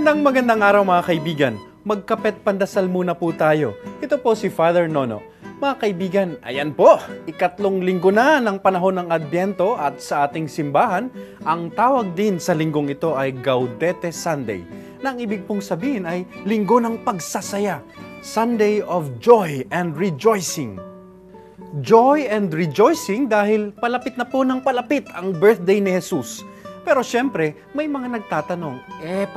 Magandang araw mga kaibigan. Magkapet pandasal muna po tayo. Ito po si Father Nono. Mga kaibigan, ayan po, ikatlong linggo na ng panahon ng Adbyento at sa ating simbahan, ang tawag din sa linggong ito ay Gaudete Sunday, na ang ibig pong sabihin ay linggo ng pagsasaya, Sunday of Joy and Rejoicing. Joy and rejoicing dahil palapit na po ng palapit ang birthday ni Jesus. Pero syempre, may mga nagtatanong,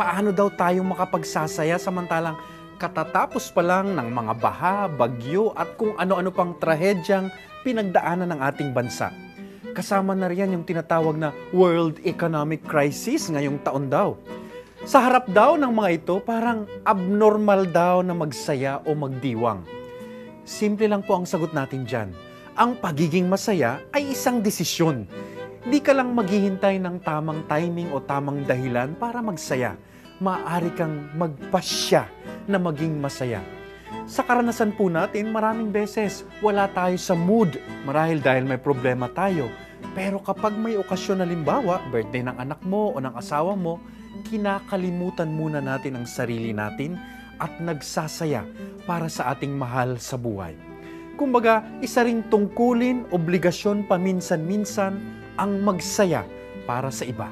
paano daw tayo makapagsasaya samantalang katatapos pa lang ng mga baha, bagyo at kung ano-ano pang trahedyang pinagdaanan ng ating bansa. Kasama na riyan yung tinatawag na World Economic Crisis ngayong taon daw. Sa harap daw ng mga ito, parang abnormal daw na magsaya o magdiwang. Simple lang po ang sagot natin dyan. Ang pagiging masaya ay isang desisyon. Di ka lang maghihintay ng tamang timing o tamang dahilan para magsaya. Maaari kang magpasya na maging masaya. Sa karanasan po natin, maraming beses wala tayo sa mood marahil dahil may problema tayo. Pero kapag may okasyon, halimbawa, birthday ng anak mo o ng asawa mo, kinakalimutan muna natin ang sarili natin at nagsasaya para sa ating mahal sa buhay. Kumbaga, isa ring tungkulin, obligasyon paminsan-minsan ang magsaya para sa iba.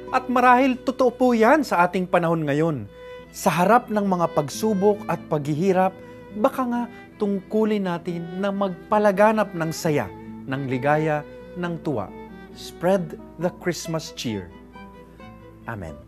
At marahil totoo po yan sa ating panahon ngayon. Sa harap ng mga pagsubok at paghihirap, baka nga tungkulin natin na magpalaganap ng saya, ng ligaya, ng tuwa. Spread the Christmas cheer. Amen.